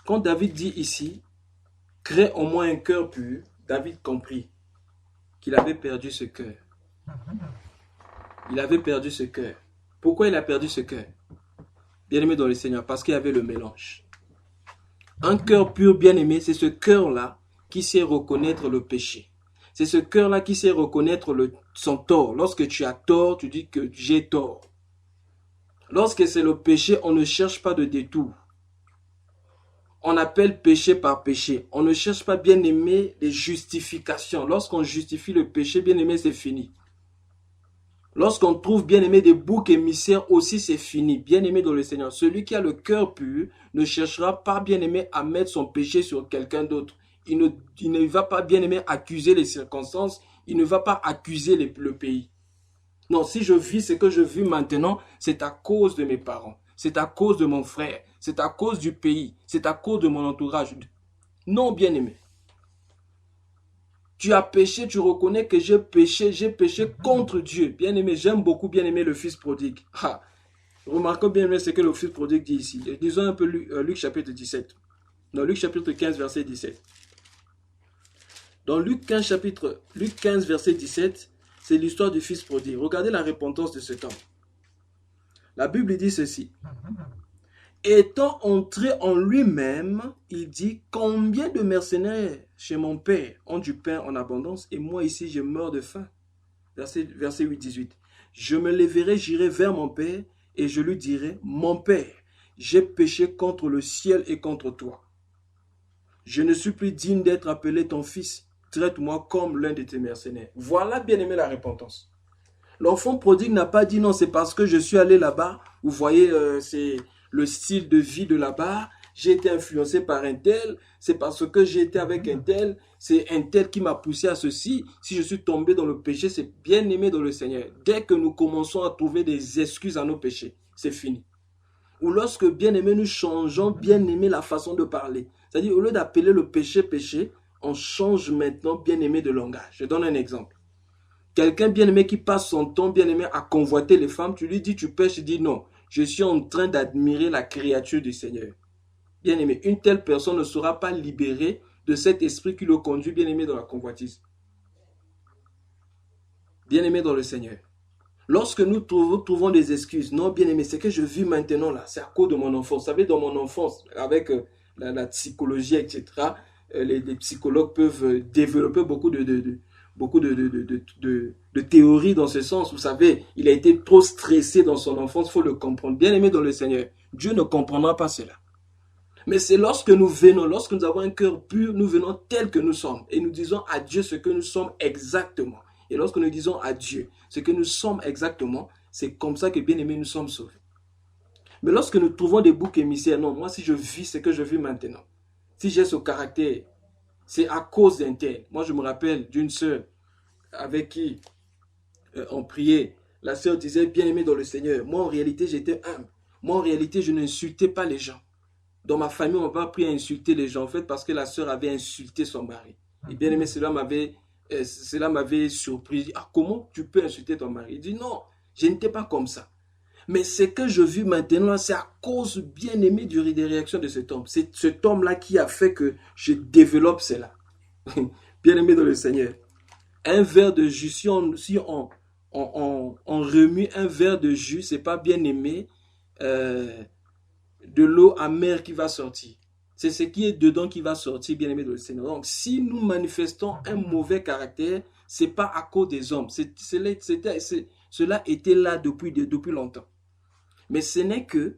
Quand David dit ici, crée au moins un cœur pur, David comprit qu'il avait perdu ce cœur. Il avait perdu ce cœur. Pourquoi il a perdu ce cœur? Bien-aimé dans le Seigneur, parce qu'il y avait le mélange. Un cœur pur, bien-aimé, c'est ce cœur-là qui sait reconnaître le péché. C'est ce cœur-là qui sait reconnaître son tort. Lorsque tu as tort, tu dis que j'ai tort. Lorsque c'est le péché, on ne cherche pas de détour. On appelle péché par péché. On ne cherche pas, bien-aimé, les justifications. Lorsqu'on justifie le péché, bien-aimé, c'est fini. Lorsqu'on trouve, bien-aimé, des boucs émissaires aussi, c'est fini. Bien-aimé dans le Seigneur, celui qui a le cœur pur ne cherchera pas, bien-aimé, à mettre son péché sur quelqu'un d'autre. Il ne va pas, bien-aimé, accuser les circonstances. Il ne va pas accuser le pays. Non, si je vis ce que je vis maintenant, c'est à cause de mes parents. C'est à cause de mon frère. C'est à cause du pays. C'est à cause de mon entourage. Non, bien-aimé. Tu as péché, tu reconnais que j'ai péché contre Dieu. Bien-aimé, j'aime beaucoup, bien-aimé, le Fils prodigue. Remarquons, bien-aimé, ce que le Fils prodigue dit ici. Disons un peu Luc chapitre 17. Non, Luc chapitre 15, verset 17. Dans Luc 15, verset 17, c'est l'histoire du Fils prodigue. Regardez la repentance de cet homme. La Bible dit ceci. Étant entré en lui-même, il dit, combien de mercenaires chez mon père ont du pain en abondance et moi ici je meurs de faim. Verset 8-18. Je me lèverai, j'irai vers mon père et je lui dirai, mon père, j'ai péché contre le ciel et contre toi. Je ne suis plus digne d'être appelé ton fils. Traite-moi comme l'un de tes mercenaires. Voilà, bien aimé, la repentance. L'enfant prodigue n'a pas dit non, c'est parce que je suis allé là-bas. Vous voyez, c'est le style de vie de là-bas. J'ai été influencé par un tel. C'est parce que j'ai été avec un tel. C'est un tel qui m'a poussé à ceci. Si je suis tombé dans le péché, c'est bien aimé dans le Seigneur. Dès que nous commençons à trouver des excuses à nos péchés, c'est fini. Ou lorsque, bien aimé, nous changeons, bien aimé, la façon de parler. C'est-à-dire, au lieu d'appeler le péché, péché, on change maintenant, bien aimé, de langage. Je donne un exemple. Quelqu'un bien-aimé qui passe son temps bien-aimé à convoiter les femmes, tu lui dis tu pêches, il dit non, je suis en train d'admirer la créature du Seigneur. Bien-aimé, une telle personne ne sera pas libérée de cet esprit qui le conduit bien-aimé dans la convoitise. Bien-aimé dans le Seigneur. Lorsque nous trouvons des excuses, non bien-aimé, c'est que je vis maintenant là, c'est à cause de mon enfance. Vous savez, dans mon enfance, avec la psychologie, etc., les psychologues peuvent développer beaucoup de théories dans ce sens. Vous savez, il a été trop stressé dans son enfance, il faut le comprendre. Bien aimé dans le Seigneur, Dieu ne comprendra pas cela. Mais c'est lorsque nous venons, lorsque nous avons un cœur pur, nous venons tel que nous sommes. Et nous disons à Dieu ce que nous sommes exactement. Et lorsque nous disons à Dieu ce que nous sommes exactement, c'est comme ça que bien aimé nous sommes sauvés. Mais lorsque nous trouvons des boucs émissaires, non, moi si je vis ce que je vis maintenant, si j'ai ce caractère, c'est à cause d'un tel. Moi, je me rappelle d'une sœur avec qui on priait. La sœur disait, bien aimé dans le Seigneur, moi en réalité, j'étais humble. Moi en réalité, je n'insultais pas les gens. Dans ma famille, on m'a pas appris à insulter les gens, en fait, parce que la sœur avait insulté son mari. Et bien aimé, cela m'avait cela m'avait surpris. Ah, comment tu peux insulter ton mari? Il dit non, je n'étais pas comme ça. Mais ce que je vis maintenant, c'est à cause bien aimé des réactions de cet homme. C'est cet homme-là qui a fait que je développe cela. Bien aimé dans le Seigneur. Un verre de jus, si on remue un verre de jus, c'est pas bien aimé de l'eau amère qui va sortir. C'est ce qui est dedans qui va sortir, bien aimé dans le Seigneur. Donc, si nous manifestons un mauvais caractère, c'est pas à cause des hommes. Cela était là depuis longtemps. Mais ce n'est que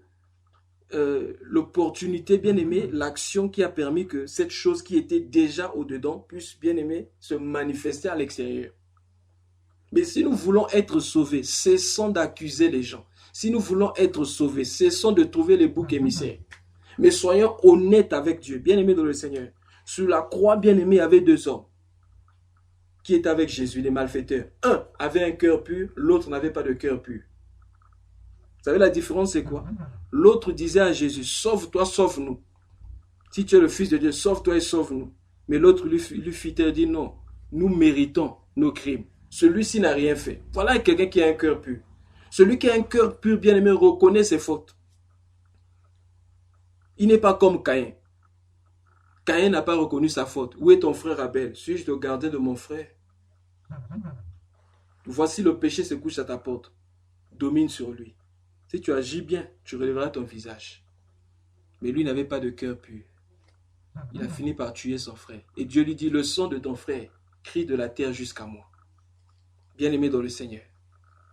l'opportunité, bien aimé, l'action qui a permis que cette chose qui était déjà au-dedans puisse, bien aimé, se manifester à l'extérieur. Mais si nous voulons être sauvés, cessons d'accuser les gens. Si nous voulons être sauvés, cessons de trouver les boucs émissaires. Mais soyons honnêtes avec Dieu, bien aimé dans le Seigneur. Sur la croix, bien aimé, il y avait deux hommes qui étaient avec Jésus, les malfaiteurs. Un avait un cœur pur, l'autre n'avait pas de cœur pur. Vous savez la différence c'est quoi? L'autre disait à Jésus, sauve-toi, sauve-nous. Si tu es le Fils de Dieu, sauve-toi et sauve-nous. Mais l'autre lui fit dire non, nous méritons nos crimes. Celui-ci n'a rien fait. Voilà quelqu'un qui a un cœur pur. Celui qui a un cœur pur, bien aimé, reconnaît ses fautes. Il n'est pas comme Caïn. Caïn n'a pas reconnu sa faute. Où est ton frère Abel? Suis-je le gardien de mon frère? Voici le péché se couche à ta porte. Domine sur lui. Si tu agis bien, tu relèveras ton visage. Mais lui n'avait pas de cœur pur. Il a fini par tuer son frère. Et Dieu lui dit, le sang de ton frère crie de la terre jusqu'à moi. Bien-aimé dans le Seigneur.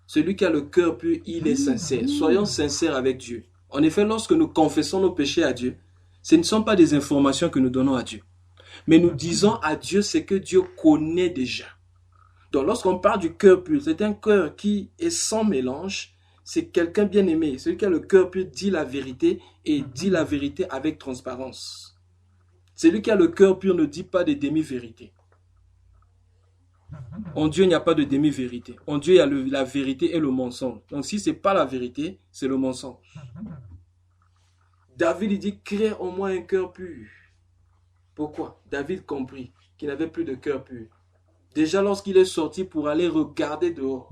Celui qui a le cœur pur, il est sincère. Soyons sincères avec Dieu. En effet, lorsque nous confessons nos péchés à Dieu, ce ne sont pas des informations que nous donnons à Dieu. Mais nous disons à Dieu ce que Dieu connaît déjà. Donc lorsqu'on parle du cœur pur, c'est un cœur qui est sans mélange. C'est quelqu'un bien aimé. Celui qui a le cœur pur dit la vérité et dit la vérité avec transparence. Celui qui a le cœur pur ne dit pas des demi-vérités. En Dieu, il n'y a pas de demi-vérité. En Dieu, il y a la vérité et le mensonge. Donc si ce n'est pas la vérité, c'est le mensonge. David, il dit, crée au moins un cœur pur. Pourquoi? David comprit qu'il n'avait plus de cœur pur. Déjà lorsqu'il est sorti pour aller regarder dehors.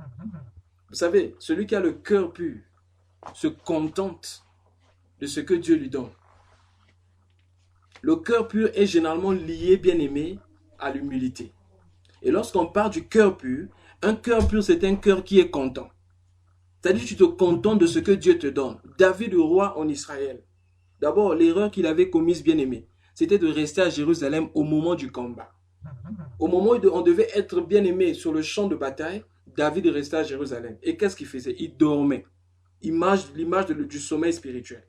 Vous savez, celui qui a le cœur pur se contente de ce que Dieu lui donne. Le cœur pur est généralement lié, bien aimé, à l'humilité. Et lorsqu'on parle du cœur pur, un cœur pur, c'est un cœur qui est content. C'est-à-dire que tu te contentes de ce que Dieu te donne. David, le roi en Israël. D'abord, l'erreur qu'il avait commise, bien aimé, c'était de rester à Jérusalem au moment du combat. Au moment où on devait être bien aimé sur le champ de bataille, David restait à Jérusalem. Et qu'est-ce qu'il faisait? Il dormait. L'image du sommeil spirituel.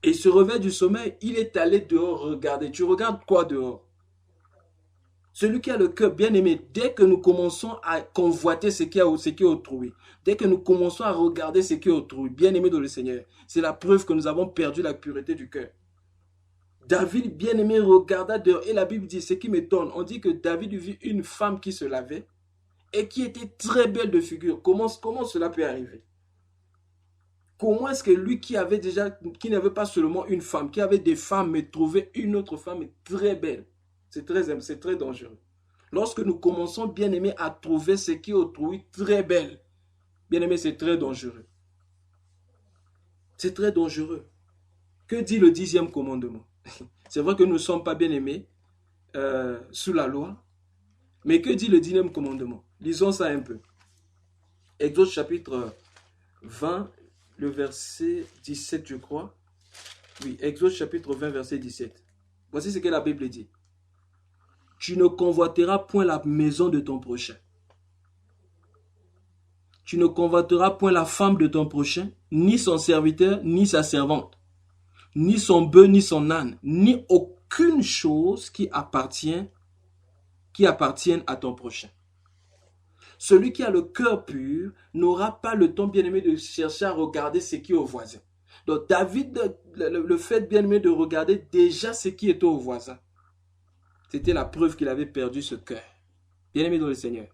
Et il se réveille du sommeil, il est allé dehors regarder. Tu regardes quoi dehors? Celui qui a le cœur bien aimé, dès que nous commençons à convoiter ce qui est autrui, dès que nous commençons à regarder ce qui est autrui, bien aimé dans le Seigneur, c'est la preuve que nous avons perdu la pureté du cœur. David, bien aimé, regarda dehors. Et la Bible dit, ce qui m'étonne, on dit que David vit une femme qui se lavait et qui était très belle de figure. Comment cela peut arriver? Comment est-ce que lui qui n'avait pas seulement une femme, qui avait des femmes, mais trouvait une autre femme très belle? C'est très dangereux. Lorsque nous commençons, bien aimé, à trouver ce qui est autrui très belle, bien aimé, c'est très dangereux. C'est très dangereux. Que dit le 10e commandement? C'est vrai que nous ne sommes pas bien aimés sous la loi, mais que dit le 10e commandement? Lisons ça un peu. Exode chapitre 20, le verset 17, je crois. Oui, Exode chapitre 20, verset 17. Voici ce que la Bible dit. Tu ne convoiteras point la maison de ton prochain. Tu ne convoiteras point la femme de ton prochain, ni son serviteur, ni sa servante, ni son bœuf, ni son âne, ni aucune chose qui appartienne à ton prochain. Celui qui a le cœur pur n'aura pas le temps, bien-aimé, de chercher à regarder ce qui est au voisin. Donc David, le fait, bien-aimé, de regarder déjà ce qui était au voisin, c'était la preuve qu'il avait perdu ce cœur. Bien-aimé dans le Seigneur,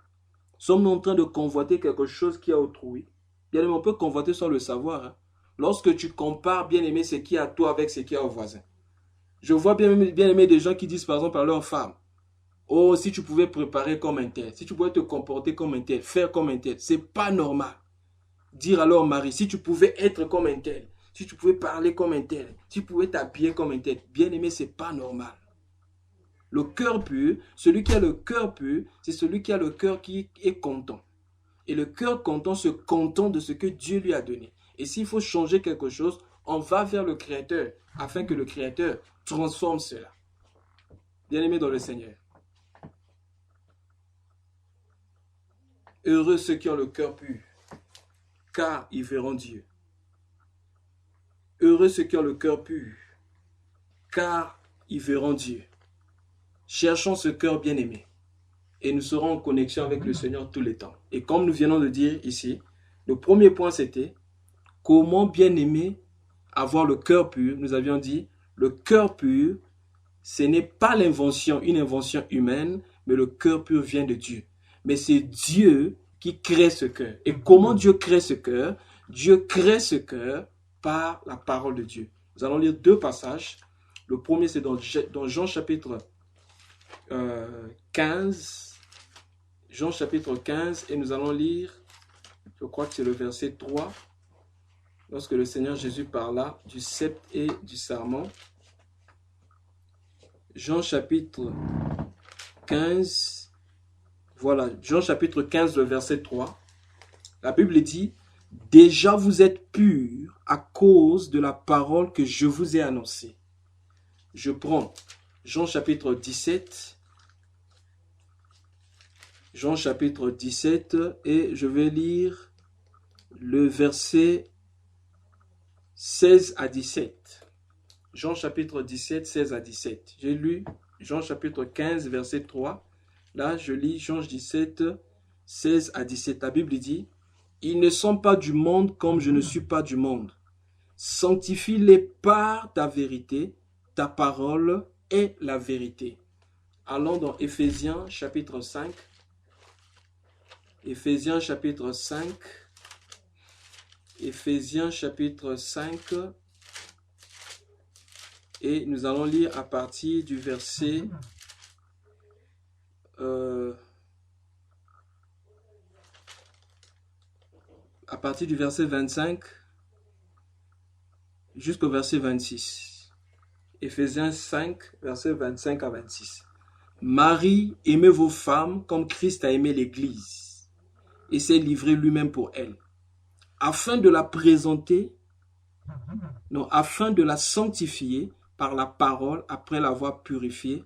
sommes-nous en train de convoiter quelque chose qui est autrui? Bien-aimé, on peut convoiter sans le savoir. Hein? Lorsque tu compares, bien-aimé, ce qui est à toi avec ce qui est au voisin. Je vois bien-aimé des gens qui disent par exemple à leur femme, Oh, si tu pouvais préparer comme un tel, si tu pouvais te comporter comme un tel, faire comme un tel, c'est pas normal. Dire alors Marie, si tu pouvais être comme un tel, si tu pouvais parler comme un tel, si tu pouvais t'habiller comme un tel, bien aimé, c'est pas normal. Le cœur pur, celui qui a le cœur pur, c'est celui qui a le cœur qui est content. Et le cœur content se contente de ce que Dieu lui a donné. Et s'il faut changer quelque chose, on va vers le Créateur, afin que le Créateur transforme cela. Bien-aimé dans le Seigneur. Heureux ceux qui ont le cœur pur, car ils verront Dieu. Heureux ceux qui ont le cœur pur, car ils verront Dieu. Cherchons ce cœur bien-aimé et nous serons en connexion avec le Seigneur tous les temps. Et comme nous venons de dire ici, le premier point c'était comment bien-aimer avoir le cœur pur. Nous avions dit, le cœur pur, ce n'est pas une invention humaine, mais le cœur pur vient de Dieu. Mais c'est Dieu qui crée ce cœur. Et comment Dieu crée ce cœur? Dieu crée ce cœur par la parole de Dieu. Nous allons lire deux passages. Le premier, c'est dans Jean chapitre 15. Jean chapitre 15, et nous allons lire, je crois que c'est le verset 3, lorsque le Seigneur Jésus parla du sceptre et du sarment. Jean chapitre 15, voilà, Jean chapitre 15, le verset 3. La Bible dit, « Déjà vous êtes purs à cause de la parole que je vous ai annoncée. » Je prends Jean chapitre 17, Jean chapitre 17, et je vais lire le verset 16 à 17. Jean chapitre 17, 16 à 17. J'ai lu Jean chapitre 15, verset 3. Là, je lis Jean 17, 16 à 17. La Bible dit, « Ils ne sont pas du monde comme je ne suis pas du monde. Sanctifie-les par ta vérité, ta parole est la vérité. » Allons dans Éphésiens chapitre 5. Éphésiens chapitre 5. Éphésiens chapitre 5. Et nous allons lire à partir du verset à partir du verset 25 jusqu'au verset 26. Éphésiens 5, verset 25 à 26. Marie, aimez vos femmes comme Christ a aimé l'Église et s'est livré lui-même pour elle, afin de la présenter, afin de la sanctifier par la parole après l'avoir purifiée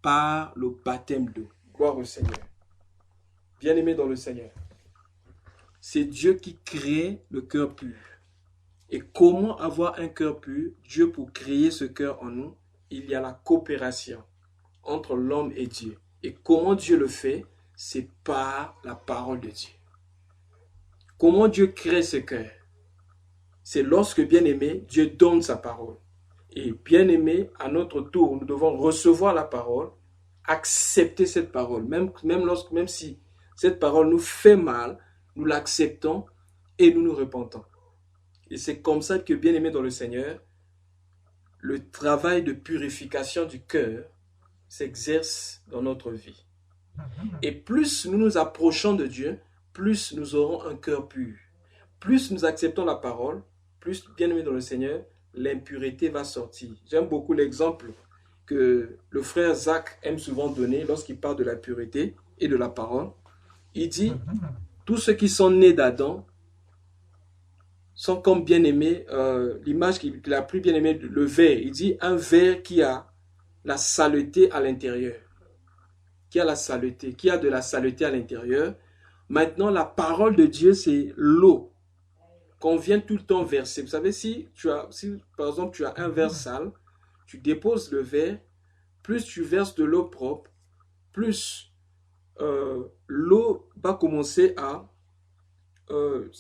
par le baptême d'eau. Gloire au Seigneur. Bien-aimé dans le Seigneur, c'est Dieu qui crée le cœur pur. Et comment avoir un cœur pur? Dieu, pour créer ce cœur en nous, il y a la coopération entre l'homme et Dieu. Et comment Dieu le fait? C'est par la parole de Dieu. Comment Dieu crée ce cœur? C'est lorsque, bien-aimé, Dieu donne sa parole. Et bien-aimé, à notre tour, nous devons recevoir la parole, accepter cette parole. Même si cette parole nous fait mal, nous l'acceptons et nous nous repentons. Et c'est comme ça que, bien-aimé dans le Seigneur, le travail de purification du cœur s'exerce dans notre vie. Et plus nous nous approchons de Dieu, plus nous aurons un cœur pur. Plus nous acceptons la parole, plus, bien-aimé dans le Seigneur, l'impureté va sortir. J'aime beaucoup l'exemple que le frère Zach aime souvent donner lorsqu'il parle de la pureté et de la parole. Il dit, tous ceux qui sont nés d'Adam sont comme bien-aimés, l'image qu'il a plus bien-aimée, le verre. Il dit un verre qui a la saleté à l'intérieur. Qui a de la saleté à l'intérieur. Maintenant, la parole de Dieu, c'est l'eau qu'on vient tout le temps verser. Vous savez, si par exemple tu as un verre sale, tu déposes le verre, plus tu verses de l'eau propre, plus l'eau va commencer à,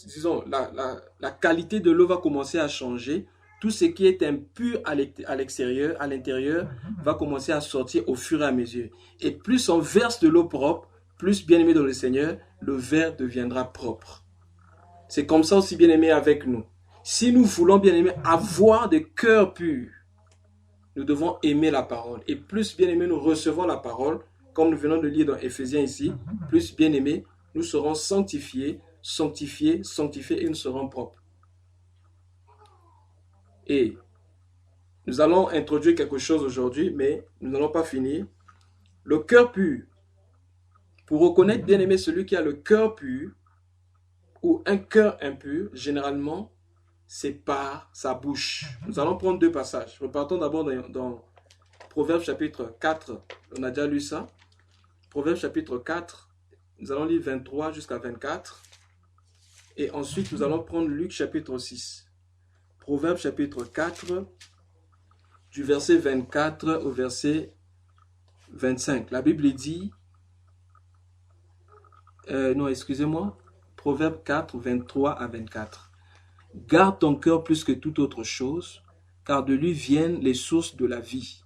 disons, la qualité de l'eau va commencer à changer. Tout ce qui est impur à l'extérieur, à l'intérieur, va commencer à sortir au fur et à mesure. Et plus on verse de l'eau propre, plus, bien-aimé dans le Seigneur, le verre deviendra propre. C'est comme ça aussi, bien-aimé, avec nous. Si nous voulons, bien-aimé, avoir des cœurs purs, nous devons aimer la parole. Et plus, bien-aimé, nous recevons la parole, comme nous venons de lire dans Éphésiens ici, plus bien-aimés, nous serons sanctifiés, sanctifiés, sanctifiés et nous serons propres. Et nous allons introduire quelque chose aujourd'hui, mais nous n'allons pas finir. Le cœur pur. Pour reconnaître, bien-aimé, celui qui a le cœur pur ou un cœur impur, généralement, c'est par sa bouche. Nous allons prendre deux passages. Repartons d'abord dans Proverbes chapitre 4. On a déjà lu ça. Proverbes chapitre 4. Nous allons lire 23 jusqu'à 24. Et ensuite, nous allons prendre Luc chapitre 6. Proverbes chapitre 4, du verset 24 au verset 25. La Bible dit... Proverbe 4, 23 à 24. Garde ton cœur plus que toute autre chose, car de lui viennent les sources de la vie.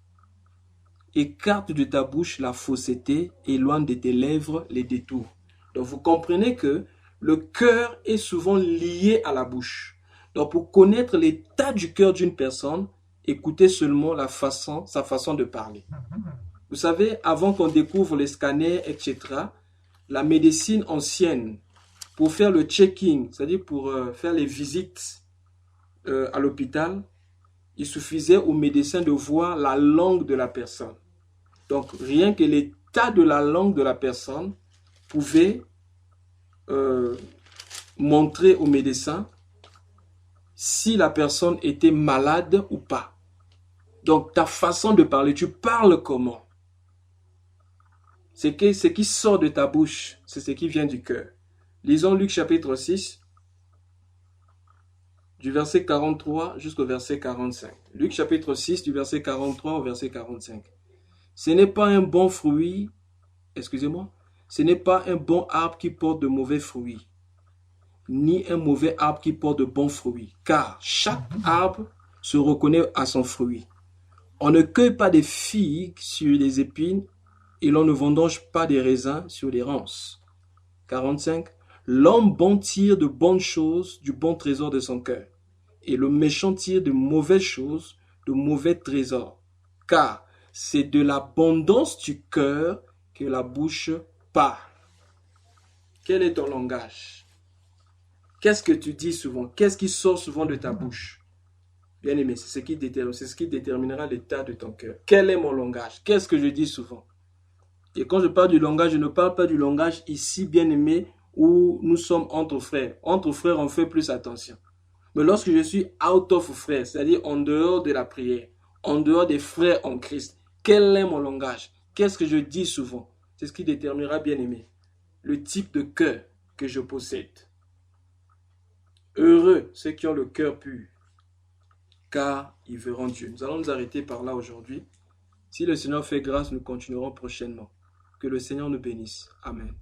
Écarte de ta bouche la fausseté, éloigne de tes lèvres les détours. Donc vous comprenez que le cœur est souvent lié à la bouche. Donc pour connaître l'état du cœur d'une personne, écoutez seulement sa façon de parler. Vous savez, avant qu'on découvre les scanners, etc., la médecine ancienne, pour faire le checking, c'est-à-dire pour faire les visites à l'hôpital, il suffisait au médecin de voir la langue de la personne. Donc, rien que l'état de la langue de la personne pouvait montrer au médecin si la personne était malade ou pas. Donc, ta façon de parler, tu parles comment? Ce qui sort de ta bouche, c'est ce qui vient du cœur. Lisons Luc chapitre 6, du verset 43 jusqu'au verset 45. Luc chapitre 6, du verset 43 au verset 45. Ce n'est pas un bon fruit, ce n'est pas un bon arbre qui porte de mauvais fruits, ni un mauvais arbre qui porte de bons fruits, car chaque arbre se reconnaît à son fruit. On ne cueille pas des figues sur les épines, et l'on ne vendange pas des raisins sur les ronces. 45. L'homme bon tire de bonnes choses du bon trésor de son cœur, et le méchant tire de mauvaises choses, de mauvais trésors. Car c'est de l'abondance du cœur que la bouche parle. Quel est ton langage? Qu'est-ce que tu dis souvent? Qu'est-ce qui sort souvent de ta bouche? Bien aimé, c'est ce qui déterminera l'état de ton cœur. Quel est mon langage? Qu'est-ce que je dis souvent? Et quand je parle du langage, je ne parle pas du langage ici, bien aimé, où nous sommes entre frères. Entre frères, on fait plus attention. Mais lorsque je suis out of frères, c'est-à-dire en dehors de la prière, en dehors des frères en Christ, quel est mon langage? Qu'est-ce que je dis souvent? C'est ce qui déterminera, bien aimé, le type de cœur que je possède. Heureux ceux qui ont le cœur pur, car ils verront Dieu. Nous allons nous arrêter par là aujourd'hui. Si le Seigneur fait grâce, nous continuerons prochainement. Que le Seigneur nous bénisse. Amen.